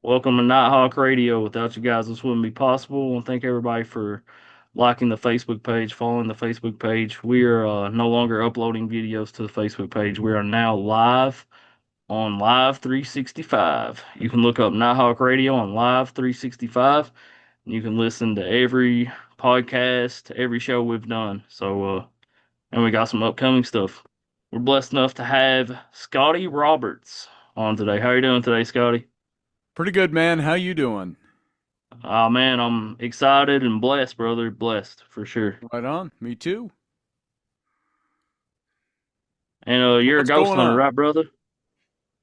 Welcome to Nighthawk Radio. Without you guys, this wouldn't be possible. I want to thank everybody for liking the Facebook page, following the Facebook page. We are no longer uploading videos to the Facebook page. We are now live on Live 365. You can look up Nighthawk Radio on Live 365. And you can listen to every podcast, every show we've done. And we got some upcoming stuff. We're blessed enough to have Scotty Roberts on today. How are you doing today, Scotty? Pretty good, man. How you doing? Oh man, I'm excited and blessed, brother. Blessed for sure. Right on. Me too. And you're a What's ghost going hunter, on? right, brother?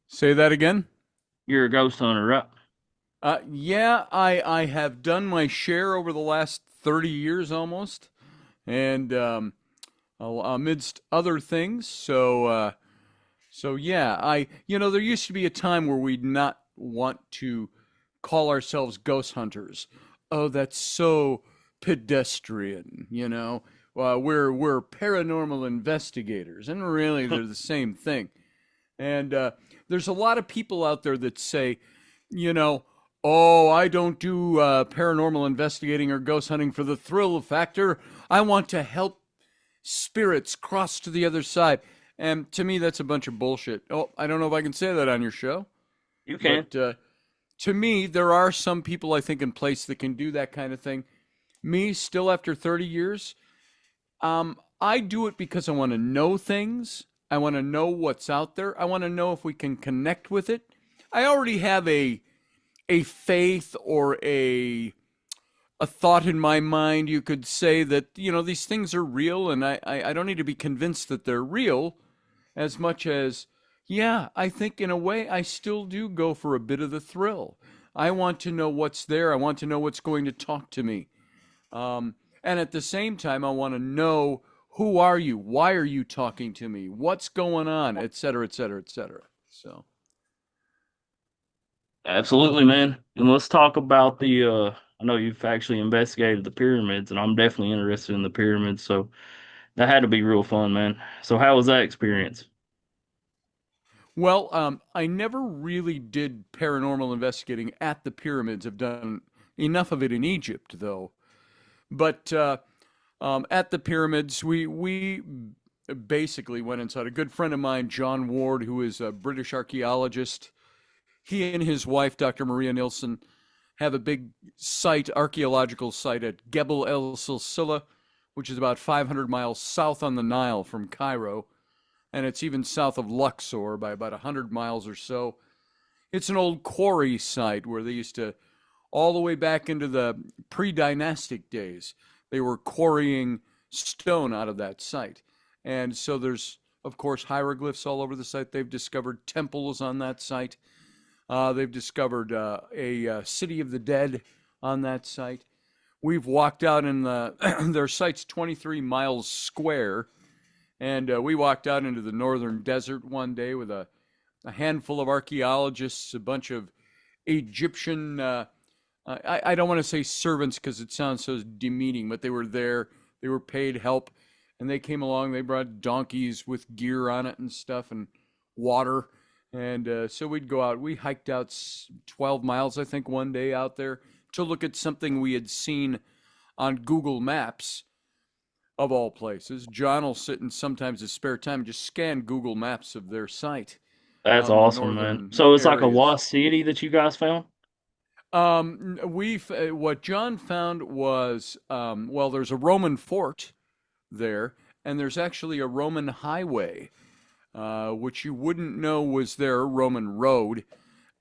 Say that again. You're a ghost hunter, right? Yeah, I have done my share over the last 30 years almost, and amidst other things. So yeah, there used to be a time where we'd not want to call ourselves ghost hunters. Oh, that's so pedestrian, you know. We're paranormal investigators, and really they're the same thing. And there's a lot of people out there that say, you know, oh, I don't do paranormal investigating or ghost hunting for the thrill factor. I want to help spirits cross to the other side. And to me, that's a bunch of bullshit. Oh, I don't know if I can say that on your show, You can. but to me, there are some people I think in place that can do that kind of thing. Me, still after 30 years, I do it because I want to know things. I want to know what's out there. I want to know if we can connect with it. I already have a faith or a thought in my mind. You could say that these things are real, and I don't need to be convinced that they're real as much as yeah. I think in a way I still do go for a bit of the thrill. I want to know what's there. I want to know what's going to talk to me. And at the same time, I want to know who are you? Why are you talking to me? What's going on? Et cetera, et cetera, et cetera. So, Absolutely, man. And let's talk about the I know you've actually investigated the pyramids, and I'm definitely interested in the pyramids, so that had to be real fun, man. So how was that experience? well, I never really did paranormal investigating at the pyramids. I've done enough of it in Egypt, though. But at the pyramids, we basically went inside. A good friend of mine, John Ward, who is a British archaeologist, he and his wife, Dr. Maria Nilsson, have a big site, archaeological site at Gebel El Silsila, which is about 500 miles south on the Nile from Cairo, and it's even south of Luxor by about 100 miles or so. It's an old quarry site where they used to, all the way back into the pre-dynastic days, they were quarrying stone out of that site. And so there's, of course, hieroglyphs all over the site. They've discovered temples on that site. They've discovered a city of the dead on that site. We've walked out in the, their site's 23 miles square, and we walked out into the northern desert one day with a handful of archaeologists, a bunch of Egyptian, I don't want to say servants because it sounds so demeaning, but they were there. They were paid help, and they came along. They brought donkeys with gear on it and stuff and water. And so we'd go out. We hiked out 12 miles, I think, one day out there to look at something we had seen on Google Maps, of all places. John will sit in sometimes his spare time and just scan Google Maps of their site That's out in the awesome, man. northern So it's like a areas. lost city that you guys found? What John found was well, there's a Roman fort there, and there's actually a Roman highway, which you wouldn't know was there, a Roman road,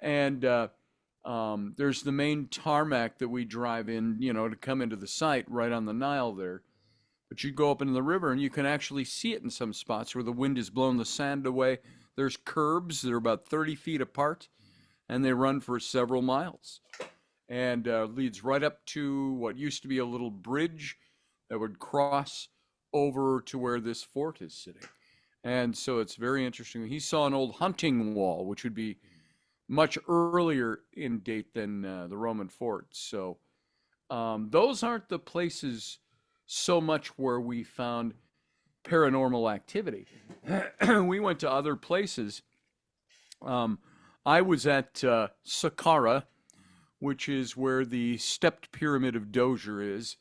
and there's the main tarmac that we drive in, to come into the site right on the Nile there. But you go up into the river and you can actually see it in some spots where the wind has blown the sand away. There's curbs that are about 30 feet apart, and they run for several miles, and leads right up to what used to be a little bridge that would cross over to where this fort is sitting. And so it's very interesting. He saw an old hunting wall, which would be much earlier in date than the Roman fort. So those aren't the places so much where we found paranormal activity. We went to other places. Um, I was at Saqqara, which is where the stepped pyramid of Dozier is,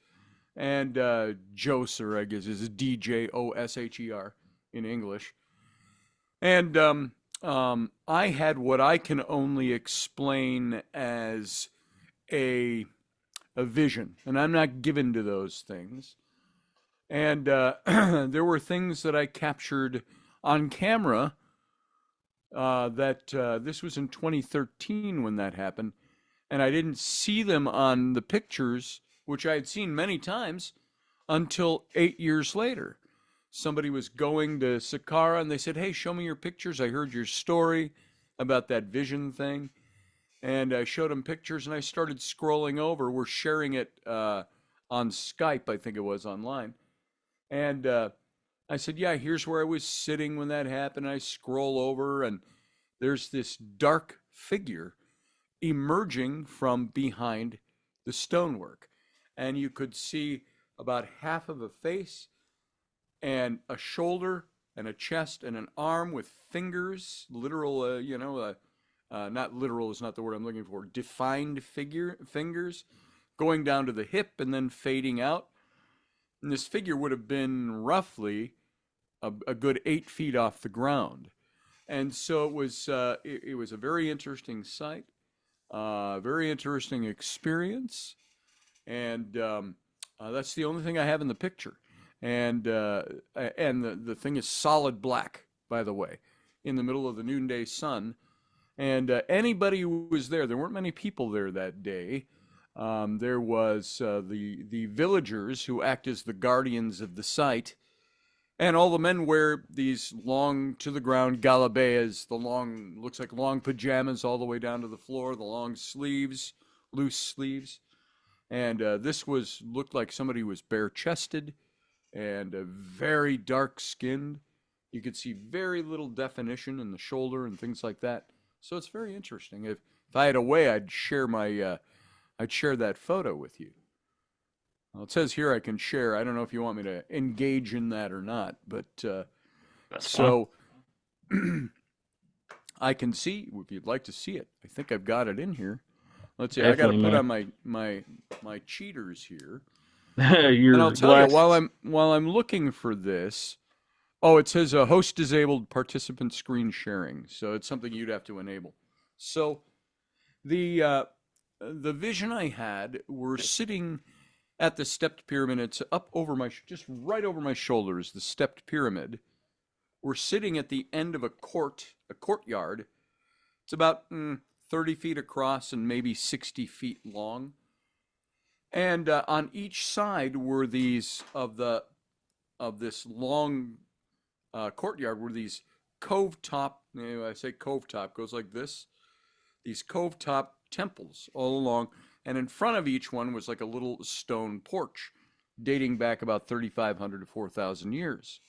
and Djoser, I guess, is Djosher in English. And I had what I can only explain as a a vision, and I'm not given to those things. And there were things that I captured on camera that this was in 2013 when that happened, and I didn't see them on the pictures, which I had seen many times, until 8 years later. Somebody was going to Saqqara and they said, "Hey, show me your pictures. I heard your story about that vision thing." And I showed them pictures and I started scrolling over. We're sharing it on Skype, I think it was online. And I said, "Yeah, here's where I was sitting when that happened." I scroll over and there's this dark figure emerging from behind the stonework. And you could see about half of a face and a shoulder and a chest and an arm with fingers, literal, not literal is not the word I'm looking for, defined fingers going down to the hip and then fading out. And this figure would have been roughly a good 8 feet off the ground. And so it was a very interesting sight, very interesting experience. And that's the only thing I have in the picture. And the thing is solid black, by the way, in the middle of the noonday sun. And anybody who was there, there weren't many people there that day. There was the villagers who act as the guardians of the site, and all the men wear these long to the ground galabeas, the long, looks like long pajamas all the way down to the floor, the long sleeves, loose sleeves. And this looked like somebody was bare chested and very dark skinned. You could see very little definition in the shoulder and things like that. So it's very interesting. If I had a way, I'd share that photo with you. Well, it says here I can share. I don't know if you want me to engage in that or not, but That's fine. so I can see if you'd like to see it. I think I've got it in here. Let's see. I got to Definitely, put man. on my cheaters here, and I'll Your tell you glasses. while I'm looking for this. Oh, it says host disabled participant screen sharing, so it's something you'd have to enable. So the uh, the vision I had, we're sitting at the stepped pyramid. It's up over just right over my shoulders. The stepped pyramid. We're sitting at the end of a courtyard. It's about 30 feet across and maybe 60 feet long. And on each side were these of this long courtyard were these cove top. I say cove top goes like this. These cove top temples all along, and in front of each one was like a little stone porch, dating back about 3,500 to 4,000 years.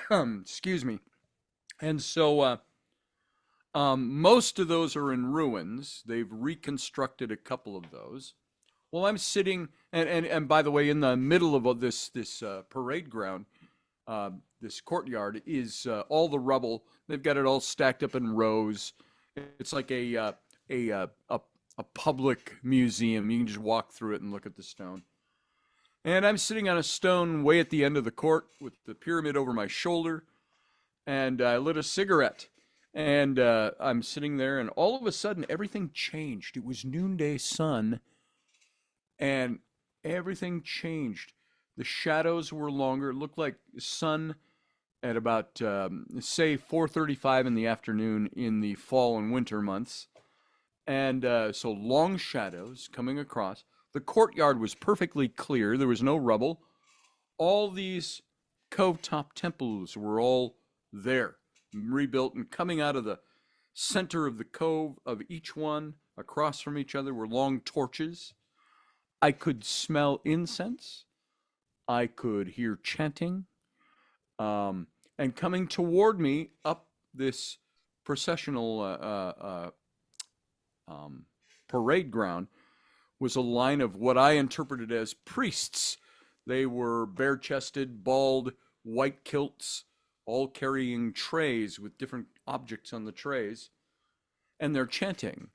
Excuse me. And so most of those are in ruins. They've reconstructed a couple of those. Well, I'm sitting, and by the way, in the middle of this parade ground, this courtyard is all the rubble. They've got it all stacked up in rows. It's like a public museum. You can just walk through it and look at the stone. And I'm sitting on a stone way at the end of the court with the pyramid over my shoulder, and I lit a cigarette. And I'm sitting there, and all of a sudden, everything changed. It was noonday sun, and everything changed. The shadows were longer. It looked like sun at about say 4:35 in the afternoon in the fall and winter months, and so long shadows coming across. The courtyard was perfectly clear. There was no rubble. All these cove top temples were all there, rebuilt, and coming out of the center of the cove of each one, across from each other, were long torches. I could smell incense. I could hear chanting. And coming toward me up this processional parade ground was a line of what I interpreted as priests. They were bare chested, bald, white kilts, all carrying trays with different objects on the trays, and they're chanting.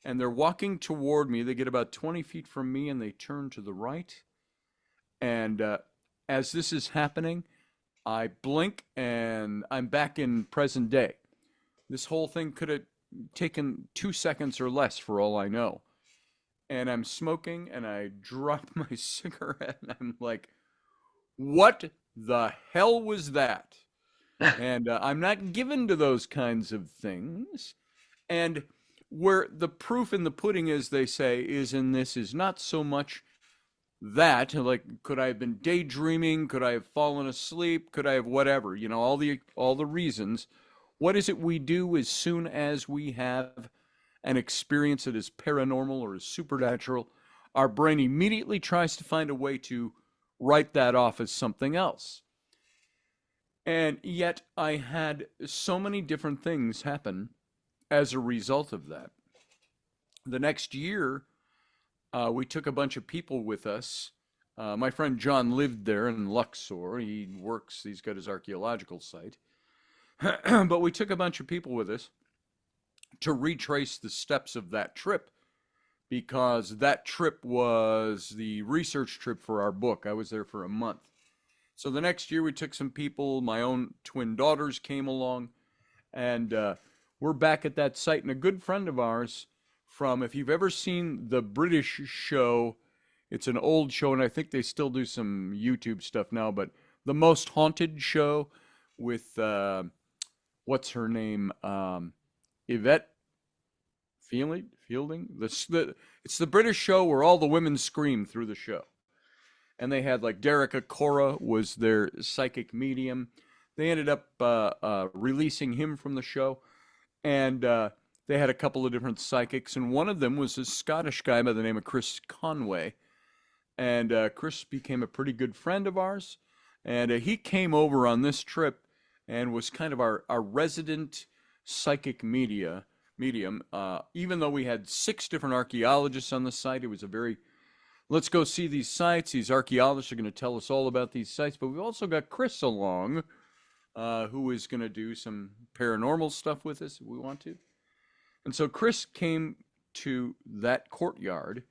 and they're walking toward me. They get about 20 feet from me and they turn to the right. And as this is happening, I blink and I'm back in present day. This whole thing could have taken 2 seconds or less for all I know. And I'm smoking and I drop my cigarette and I'm like, what the hell was that? And I'm not given to those kinds of things. And where the proof in the pudding, as they say, is in this is not so much that, like, could I have been daydreaming? Could I have fallen asleep? Could I have whatever? You know, all the reasons. What is it we do as soon as we have an experience that is paranormal or is supernatural? Our brain immediately tries to find a way to write that off as something else. And yet I had so many different things happen as a result of that. The next year, we took a bunch of people with us. My friend John lived there in Luxor. He's got his archaeological site. But we took a bunch of people with us to retrace the steps of that trip because that trip was the research trip for our book. I was there for a month. So the next year we took some people. My own twin daughters came along, and we're back at that site. And a good friend of ours from, if you've ever seen the British show, it's an old show, and I think they still do some YouTube stuff now, but The Most Haunted Show with, what's her name? Yvette Fielding? It's the British show where all the women scream through the show. And they had, like, Derek Acora was their psychic medium. They ended up releasing him from the show. And they had a couple of different psychics. And one of them was a Scottish guy by the name of Chris Conway. And Chris became a pretty good friend of ours. And he came over on this trip and was kind of our resident psychic medium. Even though we had 6 different archaeologists on the site, it was a very, let's go see these sites. These archaeologists are going to tell us all about these sites. But we've also got Chris along, who is going to do some paranormal stuff with us if we want to. And so Chris came to that courtyard.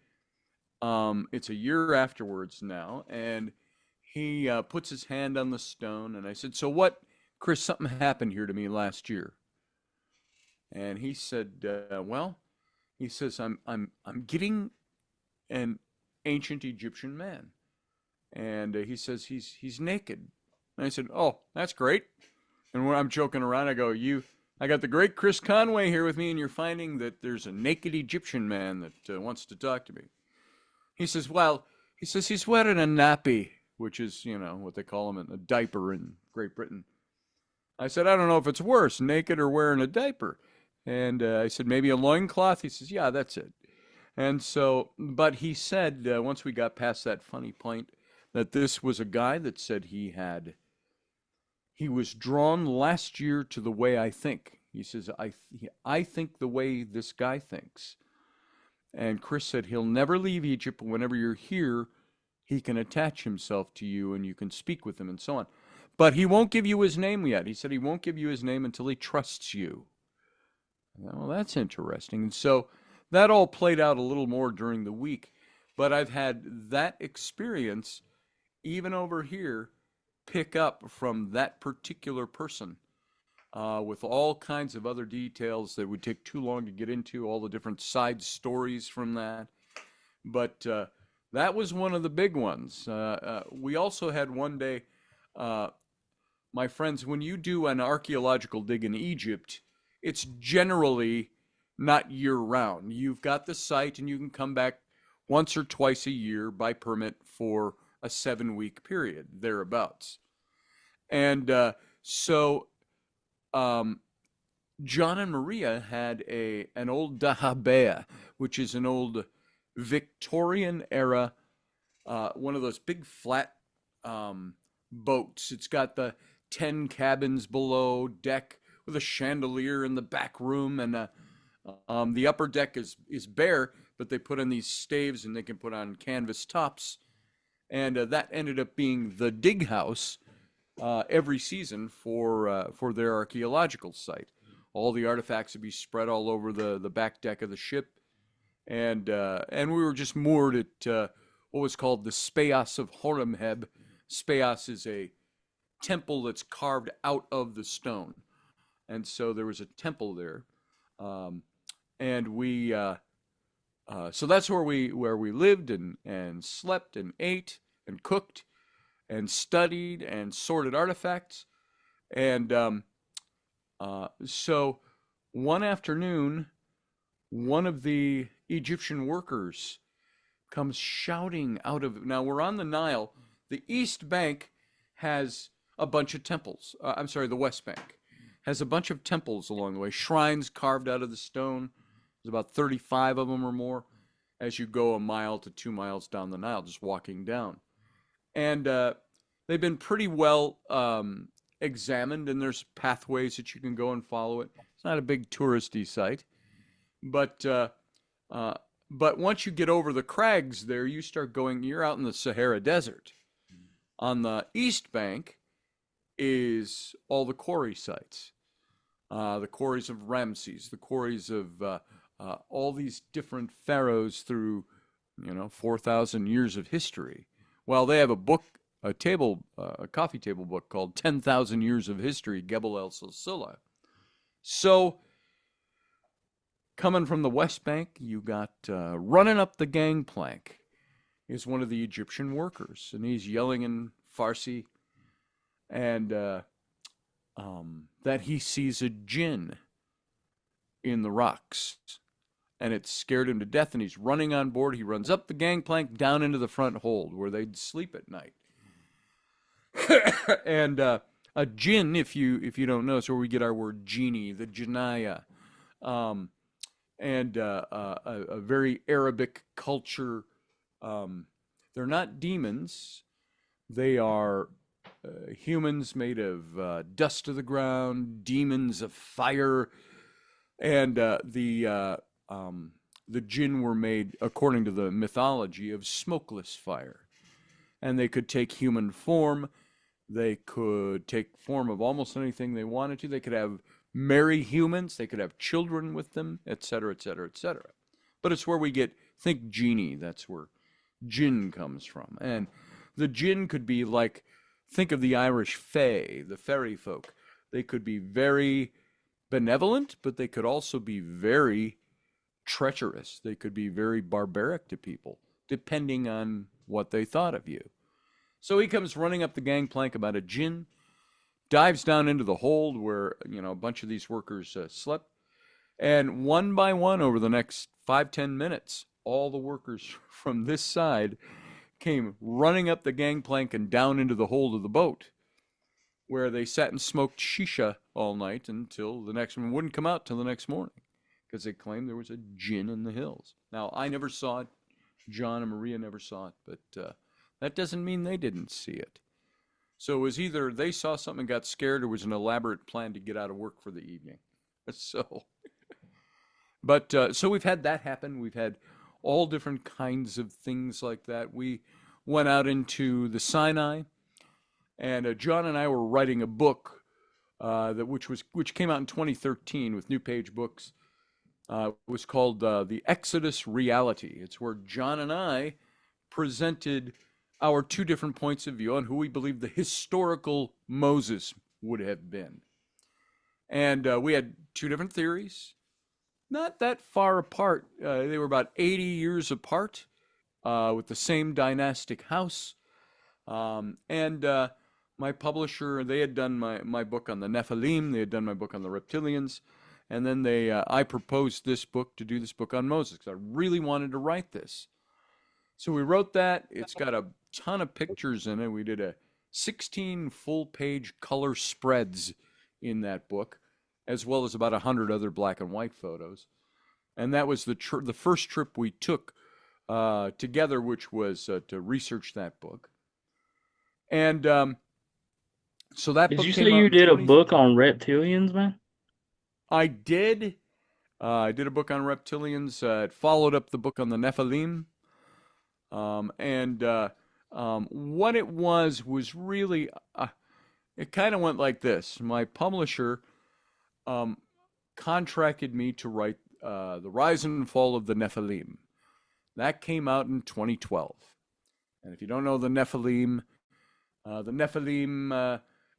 It's a year afterwards now, and he puts his hand on the stone. And I said, "So what, Chris? Something happened here to me last year." And he said, "Well," he says, I'm getting an ancient Egyptian man." And he says he's naked. And I said, "Oh, that's great." And when I'm joking around, I go, I got the great Chris Conway here with me, and you're finding that there's a naked Egyptian man that wants to talk to me. He says, "Well," he says, "he's wearing a nappy," which is, what they call him, a diaper in Great Britain. I said, "I don't know if it's worse, naked or wearing a diaper." And I said, "Maybe a loincloth?" He says, "Yeah, that's it." And so, but he said, once we got past that funny point, that this was a guy that said he was drawn last year to the way I think. He says, I think the way this guy thinks. And Chris said he'll never leave Egypt, but whenever you're here, he can attach himself to you and you can speak with him and so on. But he won't give you his name yet. He said he won't give you his name until he trusts you. Well, that's interesting. And so that all played out a little more during the week. But I've had that experience, even over here, pick up from that particular person with all kinds of other details that would take too long to get into, all the different side stories from that. But that was one of the big ones. We also had one day, my friends, when you do an archaeological dig in Egypt, it's generally not year round. You've got the site and you can come back once or twice a year by permit for a 7-week period, thereabouts. And so John and Maria had an old dahabea, which is an old Victorian era, one of those big flat boats. It's got the 10 cabins below deck with a chandelier in the back room, and the upper deck is bare, but they put on these staves and they can put on canvas tops. And that ended up being the dig house every season for their archaeological site. All the artifacts would be spread all over the back deck of the ship, and we were just moored at what was called the Speas of Horemheb. Speas is a temple that's carved out of the stone, and so there was a temple there, um, and we so that's where we lived and slept and ate and cooked and studied and sorted artifacts. And so one afternoon, one of the Egyptian workers comes shouting out of. Now we're on the Nile. The East Bank has a bunch of temples. I'm sorry, the West Bank has a bunch of temples along the way, shrines carved out of the stone. There's about 35 of them or more as you go a mile to 2 miles down the Nile, just walking down. And they've been pretty well examined, and there's pathways that you can go and follow it. It's not a big touristy site, but uh, but once you get over the crags there, you start going. You're out in the Sahara Desert. On the East Bank is all the quarry sites, the quarries of Ramses, the quarries of all these different pharaohs through 4,000 years of history. Well, they have a book, a coffee table book called 10,000 Years of History, Gebel El Silsila. So, coming from the West Bank, you got running up the gangplank is one of the Egyptian workers, and he's yelling in Farsi, and that he sees a jinn in the rocks, and it scared him to death, and he's running on board. He runs up the gangplank down into the front hold where they'd sleep at night. And a jinn, if you don't know, is where we get our word genie, the jinaya, um, and a very Arabic culture. They're not demons; they are humans made of dust of the ground, demons of fire, and the jinn were made, according to the mythology, of smokeless fire, and they could take human form. They could take form of almost anything they wanted to. They could have marry humans. They could have children with them, etc., etc., etc. But it's where we get, think genie. That's where jinn comes from. And the jinn could be like, think of the Irish fae, the fairy folk. They could be very benevolent, but they could also be very treacherous. They could be very barbaric to people, depending on what they thought of you. So he comes running up the gangplank about a jinn, dives down into the hold where, a bunch of these workers slept. And one by one, over the next 5-10 minutes, all the workers from this side came running up the gangplank and down into the hold of the boat, where they sat and smoked shisha all night until the next one wouldn't come out till the next morning, because they claimed there was a jinn in the hills. Now, I never saw it. John and Maria never saw it, but that doesn't mean they didn't see it. So it was either they saw something and got scared, or it was an elaborate plan to get out of work for the evening. So, but so we've had that happen. We've had all different kinds of things like that. We went out into the Sinai, and John and I were writing a book which came out in 2013 with New Page Books. It was called The Exodus Reality. It's where John and I presented our two different points of view on who we believe the historical Moses would have been. And we had two different theories, not that far apart. They were about 80 years apart, with the same dynastic house. And my publisher, they had done my book on the Nephilim, they had done my book on the reptilians, and then I proposed this book to do this book on Moses, because I really wanted to write this. So we wrote that. It's got a ton of pictures in it. We did a 16 full-page color spreads in that book, as well as about 100 other black and white photos. And that was the first trip we took together, which was to research that book. And so that Did book you say came out you in did a 20. book on reptilians, man? I did. I did a book on reptilians. It followed up the book on the Nephilim. And what it was really, it kind of went like this. My publisher contracted me to write The Rise and Fall of the Nephilim. That came out in 2012. And if you don't know the Nephilim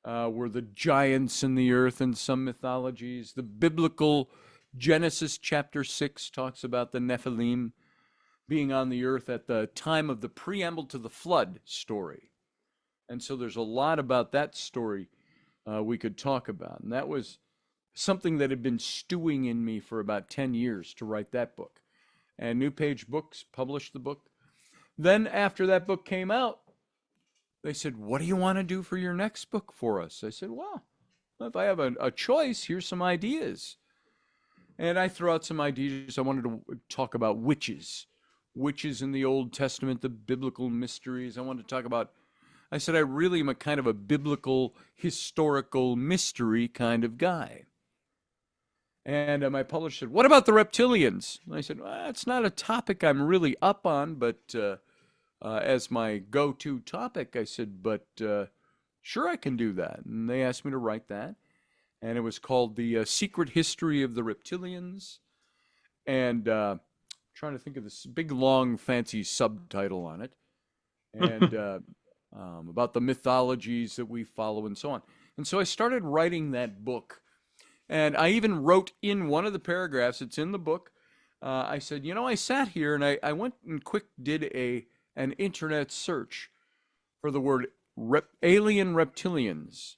were the giants in the earth in some mythologies. The biblical Genesis chapter 6 talks about the Nephilim being on the earth at the time of the preamble to the flood story. And so there's a lot about that story we could talk about. And that was something that had been stewing in me for about 10 years to write that book. And New Page Books published the book. Then after that book came out, they said, what do you want to do for your next book for us? I said, well, if I have a choice, here's some ideas. And I threw out some ideas. I wanted to talk about witches in the Old Testament, the biblical mysteries. I wanted to talk about, I said, I really am a kind of a biblical, historical mystery kind of guy. And my publisher said, what about the reptilians? And I said, well, it's not a topic I'm really up on, but as my go-to topic, I said, but sure, I can do that. And they asked me to write that. And it was called The Secret History of the Reptilians. And trying to think of this big, long, fancy subtitle on it. And about the mythologies that we follow and so on. And so I started writing that book. And I even wrote in one of the paragraphs, it's in the book, I said, I sat here and I went and did an internet search for the word alien reptilians.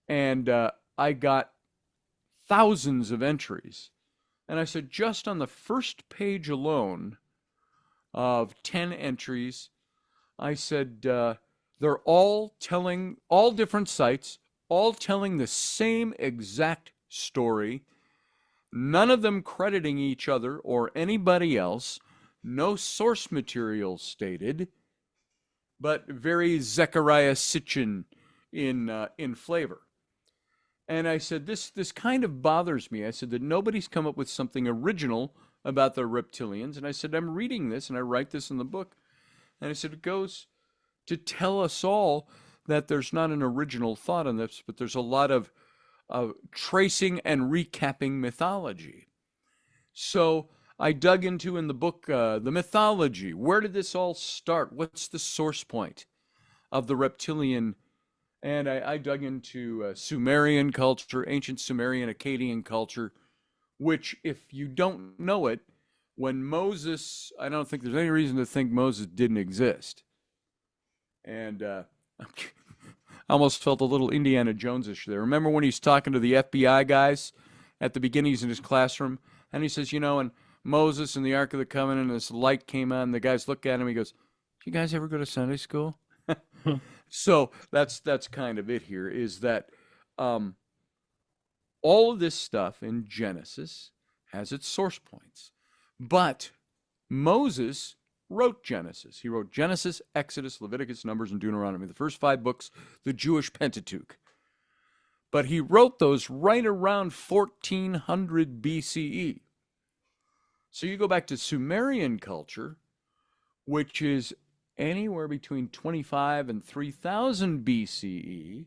And I got thousands of entries. And I said, just on the first page alone of 10 entries, I said, they're all different sites, all telling the same exact story, none of them crediting each other or anybody else, no source material stated, but very Zechariah Sitchin in flavor. And I said, this kind of bothers me. I said that nobody's come up with something original about the reptilians. And I said, I'm reading this and I write this in the book. And I said, it goes to tell us all that there's not an original thought on this, but there's a lot of tracing and recapping mythology. So I dug into in the book the mythology. Where did this all start? What's the source point of the reptilian? And I dug into Sumerian culture, ancient Sumerian Akkadian culture, which, if you don't know it, when Moses, I don't think there's any reason to think Moses didn't exist. And I almost felt a little Indiana Jones-ish there. Remember when he's talking to the FBI guys at the beginning, he's in his classroom, and he says, and Moses and the Ark of the Covenant, and this light came on, and the guys look at him, he goes, you guys ever go to Sunday school? So that's kind of it here, is that all of this stuff in Genesis has its source points. But Moses wrote Genesis. He wrote Genesis, Exodus, Leviticus, Numbers, and Deuteronomy, the first 5 books, the Jewish Pentateuch. But he wrote those right around 1400 BCE. So you go back to Sumerian culture, which is anywhere between 25 and 3000 BCE,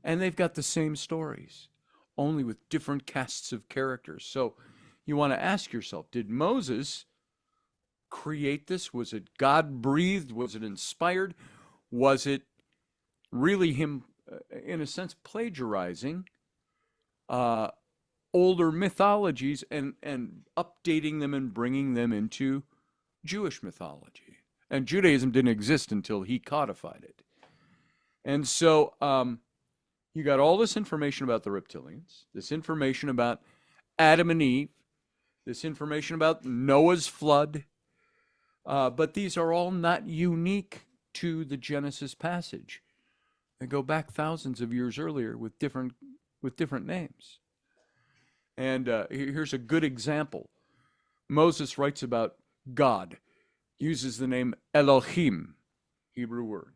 and they've got the same stories, only with different casts of characters. So you want to ask yourself, did Moses create this? Was it God-breathed? Was it inspired? Was it really him, in a sense, plagiarizing older mythologies and updating them and bringing them into Jewish mythology? And Judaism didn't exist until he codified it. And so you got all this information about the reptilians, this information about Adam and Eve, this information about Noah's flood, but these are all not unique to the Genesis passage. They go back thousands of years earlier with different names. And here's a good example. Moses writes about God, uses the name Elohim, Hebrew word.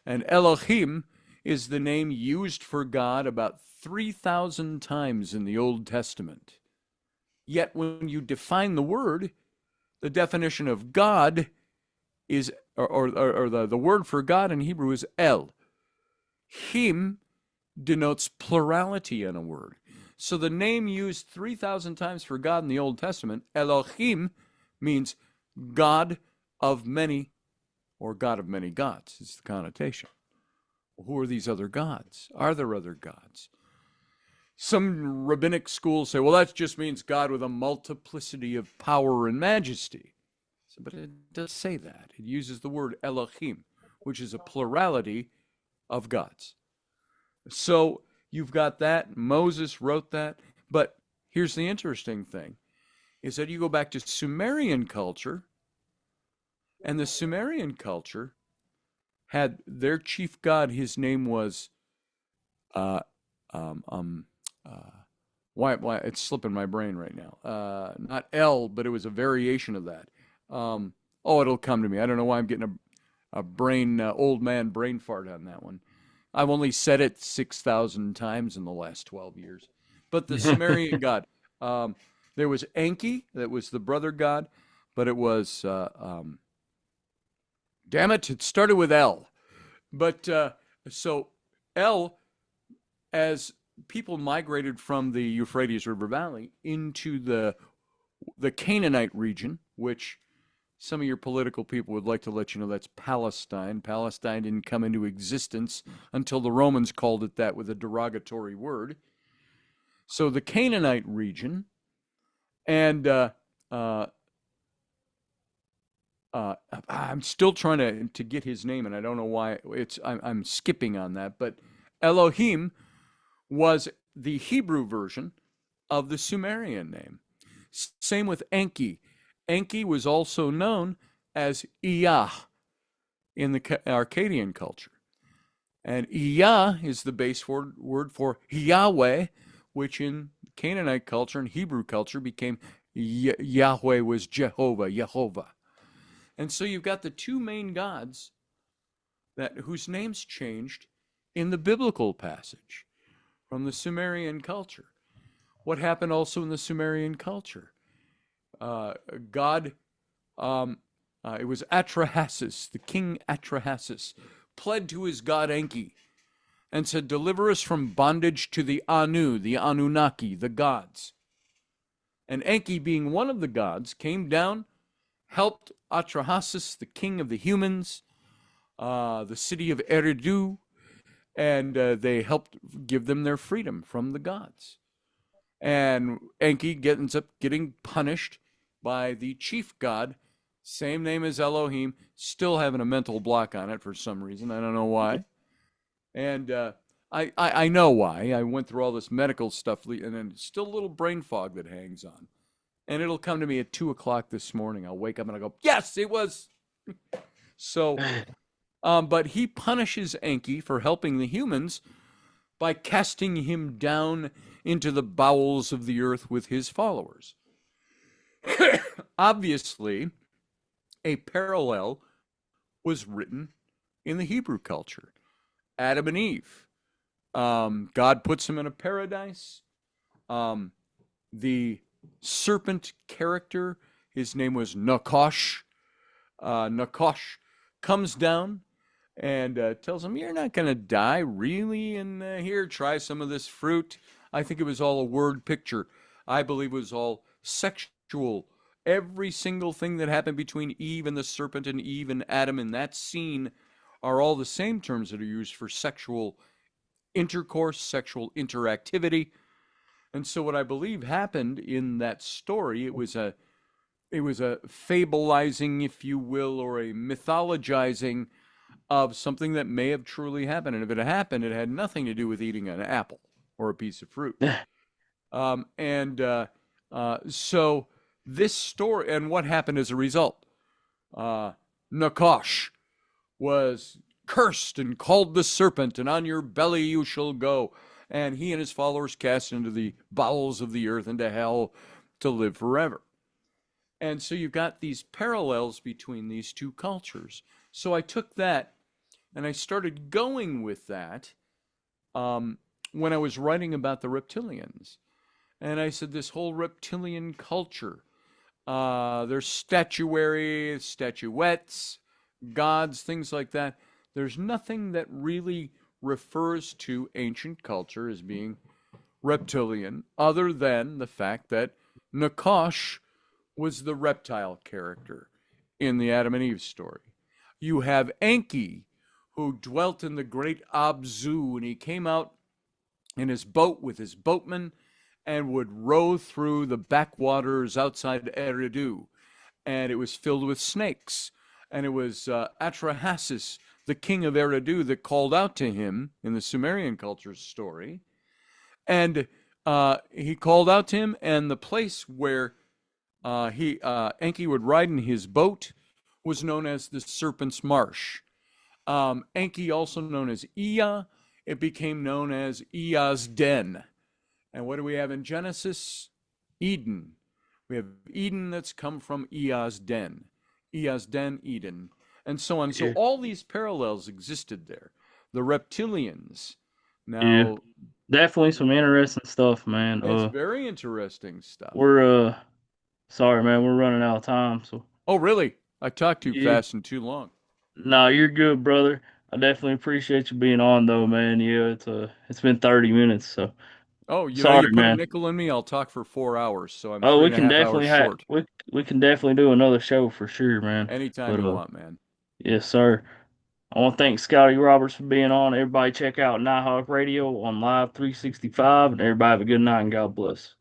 And Elohim is the name used for God about 3,000 times in the Old Testament. Yet when you define the word, the definition of God is, or the word for God in Hebrew is El. Him denotes plurality in a word. So the name used 3,000 times for God in the Old Testament, Elohim, means God of many, or God of many gods, is the connotation. Who are these other gods? Are there other gods? Some rabbinic schools say, well, that just means God with a multiplicity of power and majesty. But it does say that. It uses the word Elohim, which is a plurality of gods. So you've got that. Moses wrote that. But here's the interesting thing, is that you go back to Sumerian culture, and the Sumerian culture had their chief god, his name was uh, um, um, uh, why it's slipping my brain right now. Not El, but it was a variation of that. It'll come to me. I don't know why I'm getting a brain old man brain fart on that one. I've only said it 6,000 times in the last 12 years. But the Sumerian god, there was Enki, that was the brother god, but it was damn it started with L. But so El, as people migrated from the Euphrates River Valley into the Canaanite region, which some of your political people would like to let you know that's Palestine. Palestine didn't come into existence until the Romans called it that with a derogatory word. So the Canaanite region, and I'm still trying to get his name, and I don't know why I'm skipping on that. But Elohim was the Hebrew version of the Sumerian name. Same with Enki. Enki was also known as Iyah in the Akkadian culture. And Iyah is the base word for Yahweh, which in Canaanite culture and Hebrew culture became Yahweh was Jehovah. And so you've got the two main gods whose names changed in the biblical passage from the Sumerian culture. What happened also in the Sumerian culture? God, it was Atrahasis, the king Atrahasis, pled to his god Enki and said, deliver us from bondage to the Anu, the Anunnaki, the gods. And Enki, being one of the gods, came down, helped Atrahasis, the king of the humans, the city of Eridu, and they helped give them their freedom from the gods. And Enki ends up getting punished by the chief god, same name as Elohim, still having a mental block on it for some reason. I don't know why. And I know why. I went through all this medical stuff, and then still a little brain fog that hangs on. And it'll come to me at 2 o'clock this morning. I'll wake up and I'll go, yes, it was. So, but he punishes Enki for helping the humans by casting him down into the bowels of the earth with his followers. Obviously, a parallel was written in the Hebrew culture. Adam and Eve. God puts them in a paradise. The serpent character, his name was Nakosh. Nakosh comes down and tells him, you're not going to die, really? And here, try some of this fruit. I think it was all a word picture. I believe it was all sexual. Every single thing that happened between Eve and the serpent and Eve and Adam in that scene are all the same terms that are used for sexual intercourse, sexual interactivity. And so what I believe happened in that story, it was a fableizing, if you will, or a mythologizing of something that may have truly happened. And if it had happened, it had nothing to do with eating an apple or a piece of fruit. So this story, and what happened as a result? Nakosh was cursed and called the serpent, and on your belly you shall go. And he and his followers cast into the bowels of the earth, into hell, to live forever. And so you've got these parallels between these two cultures. So I took that and I started going with that when I was writing about the reptilians. And I said, this whole reptilian culture, there's statuary, statuettes, gods, things like that. There's nothing that really refers to ancient culture as being reptilian other than the fact that Nakash was the reptile character in the Adam and Eve story. You have Enki, who dwelt in the great Abzu, and he came out in his boat with his boatmen and would row through the backwaters outside Eridu. And it was filled with snakes. And it was Atrahasis, the king of Eridu, that called out to him in the Sumerian culture's story. And he called out to him, and the place where Enki would ride in his boat was known as the Serpent's Marsh. Enki, also known as Ea, it became known as Ea's Den. And what do we have in Genesis? Eden. We have Eden that's come from Ea's Den. Ea's Den, Eden, and so on. So Yeah, all these parallels existed there. The reptilians. yeah, Now, definitely some interesting stuff, man. it's very interesting stuff. We're sorry, man, we're running out of time, so Oh, really? I talked too yeah. fast and too long. No, you're good, brother. I definitely appreciate you being on, though, man. Yeah, it's been 30 minutes, so Oh, you know, you sorry, put a man. nickel in me, I'll talk for 4 hours. So I'm Oh, three we and a can half hours definitely have short. we can definitely do another show for sure, man. Anytime But you want, man. yes, sir. I want to thank Scotty Roberts for being on. Everybody check out Nighthawk Radio on Live 365, and everybody have a good night and God bless.